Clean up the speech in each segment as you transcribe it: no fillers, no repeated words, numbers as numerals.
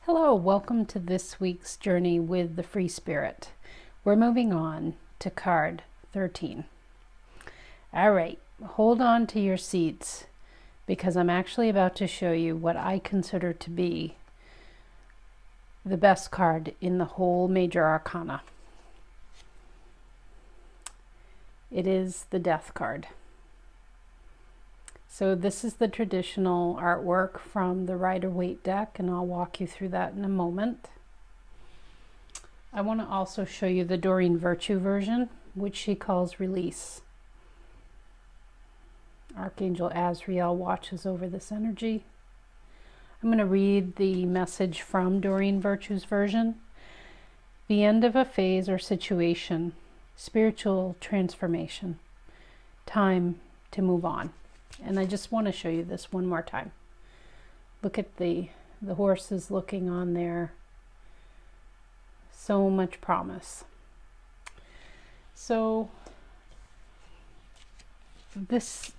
Hello, welcome to this week's journey with the Free Spirit. We're moving on to card 13. All right, hold on to your seats because I'm actually about to show you what I consider to be the best card in the whole Major Arcana. It is the Death card. So this is the traditional artwork from the Rider-Waite deck, and I'll walk you through that in a moment. I want to also show you the Doreen Virtue version, which she calls Release. Archangel Azrael watches over this energy. I'm going to read the message from Doreen Virtue's version. The end of a phase or situation, spiritual transformation, time to move on. And I just want to show you this one more time. Look at the horses looking on there. So much promise. So this,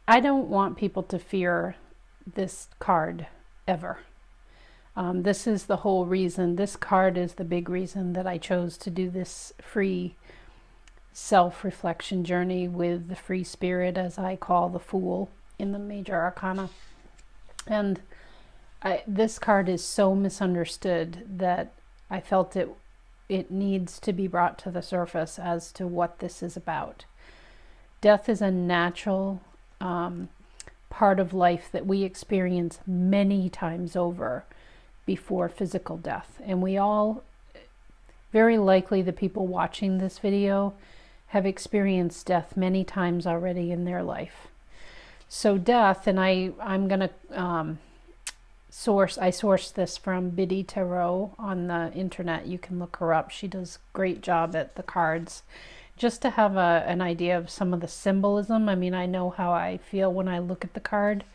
I don't want people to fear this card ever. This is the whole reason. This card is the big reason that I chose to do this free self-reflection journey with the Free Spirit, as I call the Fool in the Major Arcana. And this card is so misunderstood that I felt it needs to be brought to the surface as to what this is about. Death is a natural part of life that we experience many times over before physical death. And we all, very likely the people watching this video, have experienced death many times already in their life. So death, and I'm going to sourced this from Biddy Tarot on the internet. You can look her up. She does a great job at the cards. Just to have an idea of some of the symbolism. I mean, I know how I feel when I look at the card.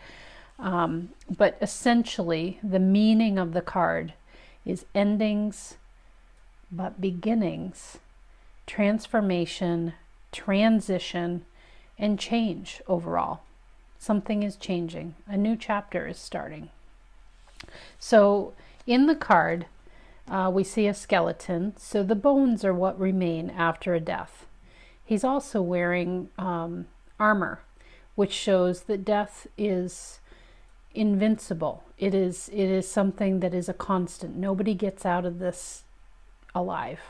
But essentially, the meaning of the card is endings, but beginnings, transformation, transition, and change overall. Something is changing. A new chapter is starting. So in the card, we see a skeleton. So the bones are what remain after a death. He's also wearing armor, which shows that death is invincible. It is something that is a constant. Nobody gets out of this alive,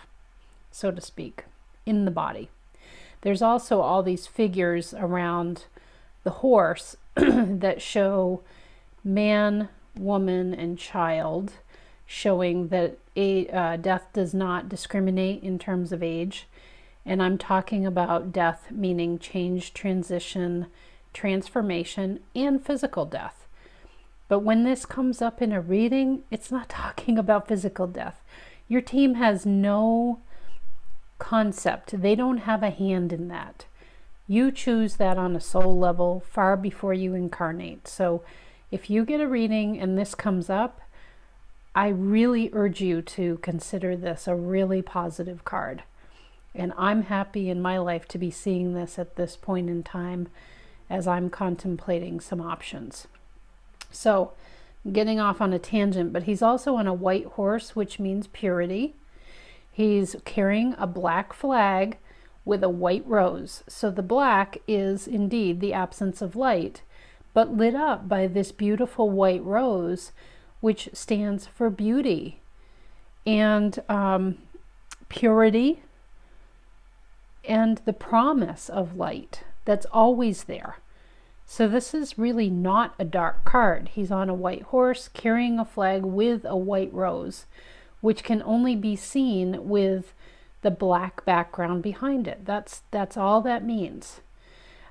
so to speak, in the body. There's also all these figures around the horse that show man, woman, and child, showing that death does not discriminate in terms of age. And I'm talking about death meaning change, transition, transformation, and physical death. But when this comes up in a reading, it's not talking about physical death. Your team has no concept. They don't have a hand in that. You choose that on a soul level far before you incarnate. So if you get a reading and this comes up, I really urge you to consider this a really positive card. And I'm happy in my life to be seeing this at this point in time as I'm contemplating some options. So I'm getting off on a tangent, but he's also on a white horse, which means purity. He's carrying a black flag with a white rose. So the black is indeed the absence of light, but lit up by this beautiful white rose, which stands for beauty and purity and the promise of light that's always there. So this is really not a dark card. He's on a white horse carrying a flag with a white rose, which can only be seen with the black background behind it. That's all that means.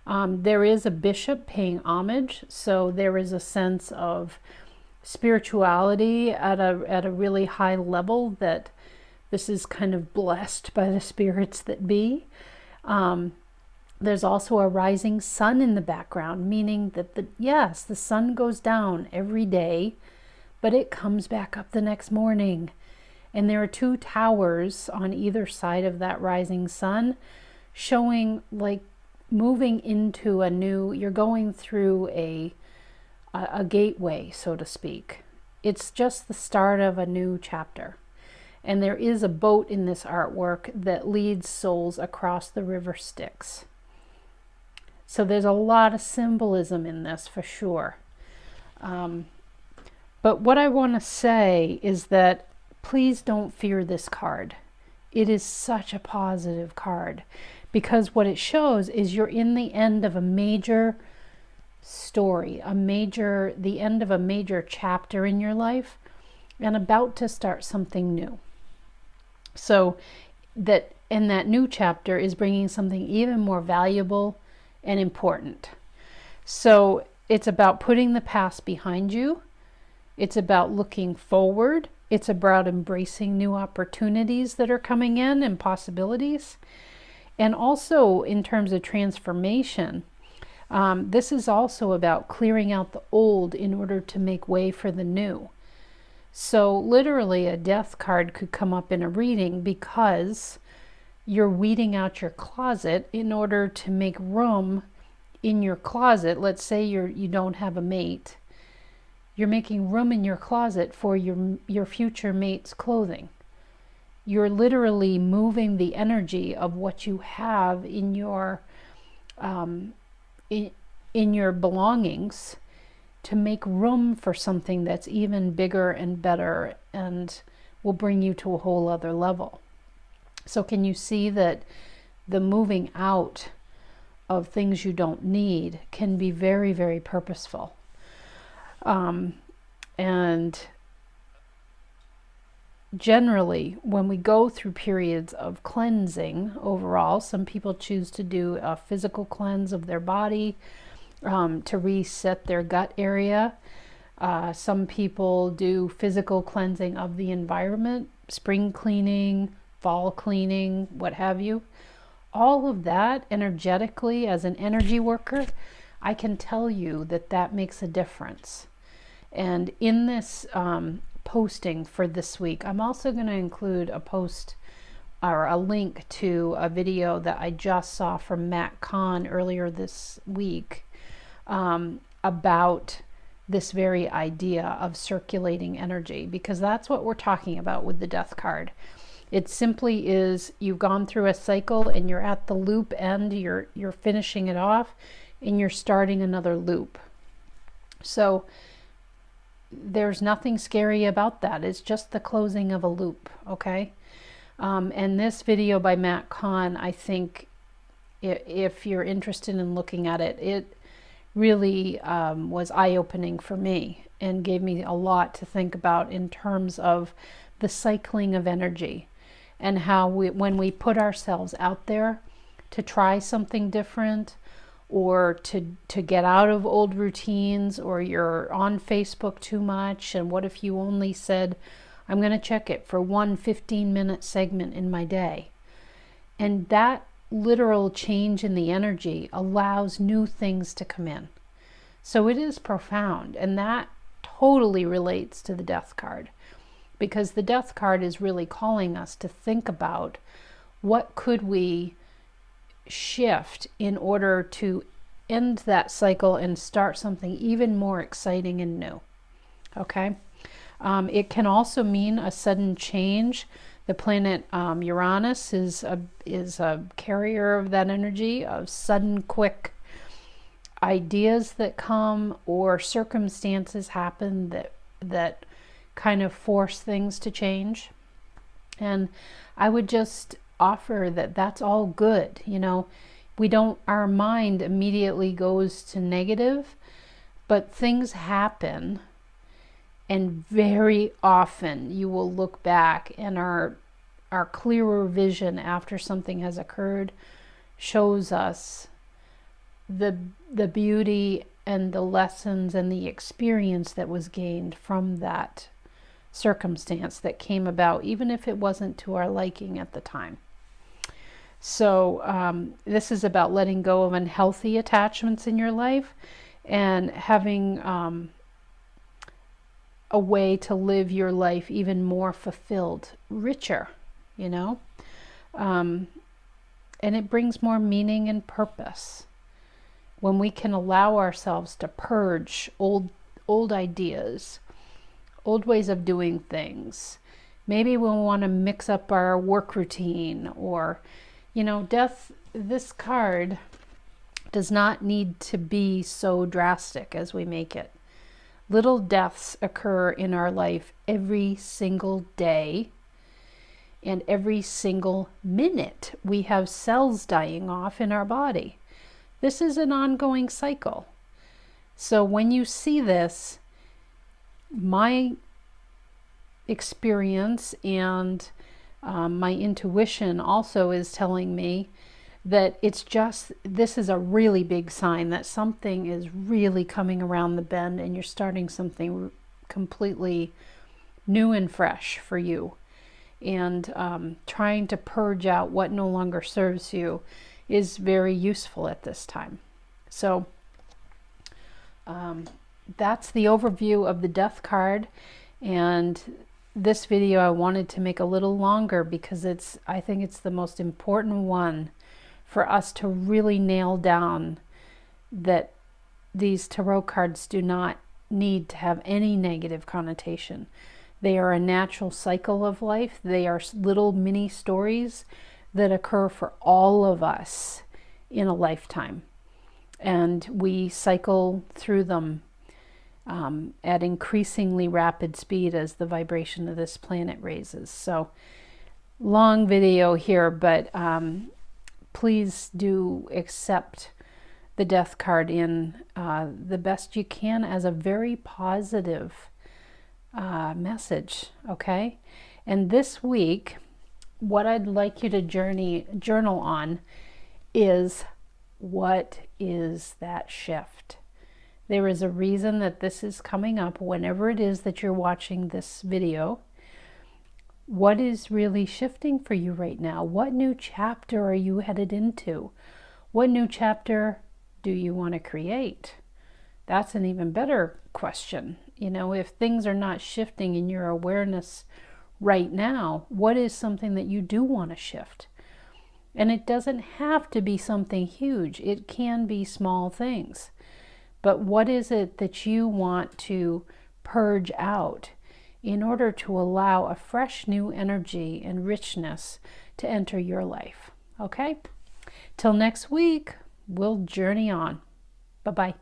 There is a bishop paying homage, so there is a sense of spirituality at a really high level, that this is kind of blessed by the spirits that be. There's also a rising sun in the background, meaning that the sun goes down every day, but it comes back up the next morning. And there are two towers on either side of that rising sun, showing like moving into a new, you're going through a gateway, so to speak. it's just the start of a new chapter. And there is a boat in this artwork that leads souls across the river Styx. So there's a lot of symbolism in this for sure. But what I want to say is that please don't fear this card. It is such a positive card, because what it shows is you're in the end of a major story, the end of a major chapter in your life, and about to start something new. So that in that new chapter is bringing something even more valuable and important. So it's about putting the past behind you. It's about looking forward. It's about embracing new opportunities that are coming in and possibilities. And also in terms of transformation, this is also about clearing out the old in order to make way for the new. So literally a death card could come up in a reading because you're weeding out your closet in order to make room in your closet. Let's say you don't have a mate. You're making room in your closet for your future mate's clothing. You're literally moving the energy of what you have in your in your belongings to make room for something that's even bigger and better and will bring you to a whole other level. So can you see that the moving out of things you don't need can be very, very purposeful? And generally, when we go through periods of cleansing overall, some people choose to do a physical cleanse of their body to reset their gut area. Some people do physical cleansing of the environment, spring cleaning, fall cleaning, what have you. All of that energetically, as an energy worker, I can tell you that that makes a difference. And in this posting for this week, I'm also going to include a post or a link to a video that I just saw from Matt Kahn earlier this week about this very idea of circulating energy, because that's what we're talking about with the death card. It simply is, you've gone through a cycle and you're at the loop end, you're finishing it off and you're starting another loop. So there's nothing scary about that. It's just the closing of a loop, okay? And this video by Matt Kahn, I think if you're interested in looking at it, it really was eye-opening for me and gave me a lot to think about in terms of the cycling of energy and how when we put ourselves out there to try something different, or to get out of old routines, or you're on Facebook too much, and what if you only said, I'm going to check it for one 15-minute segment in my day. And that literal change in the energy allows new things to come in. So it is profound, and that totally relates to the death card, because the death card is really calling us to think about what could we shift in order to end that cycle and start something even more exciting and new. Okay, it can also mean a sudden change. The planet Uranus is a carrier of that energy, of sudden, quick ideas that come, or circumstances happen that kind of force things to change. And I would just offer that that's all good. You know, our mind immediately goes to negative, but things happen, and very often you will look back and our clearer vision after something has occurred shows us the beauty and the lessons and the experience that was gained from that circumstance that came about, even if it wasn't to our liking at the time. So this is about letting go of unhealthy attachments in your life and having a way to live your life even more fulfilled, richer, you know? And it brings more meaning and purpose when we can allow ourselves to purge old ideas, old ways of doing things. Maybe we'll want to mix up our work routine, or, death, this card does not need to be so drastic as we make it. Little deaths occur in our life every single day, and every single minute we have cells dying off in our body. This is an ongoing cycle. So when you see this, my experience and my intuition also is telling me that this is a really big sign that something is really coming around the bend, and you're starting something completely new and fresh for you. And trying to purge out what no longer serves you is very useful at this time. So that's the overview of the death card. And this video I wanted to make a little longer because I think it's the most important one for us to really nail down, that these tarot cards do not need to have any negative connotation. They are a natural cycle of life. They are little mini stories that occur for all of us in a lifetime. And we cycle through them at increasingly rapid speed as the vibration of this planet raises. So, long video here, but please do accept the death card in the best you can as a very positive message, okay? And this week, what I'd like you to journal on is, what is that shift? There is a reason that this is coming up whenever it is that you're watching this video. What is really shifting for you right now? What new chapter are you headed into? What new chapter do you want to create? That's an even better question. If things are not shifting in your awareness right now, what is something that you do want to shift? And it doesn't have to be something huge. It can be small things. But what is it that you want to purge out in order to allow a fresh new energy and richness to enter your life? Okay? Till next week, we'll journey on. Bye-bye.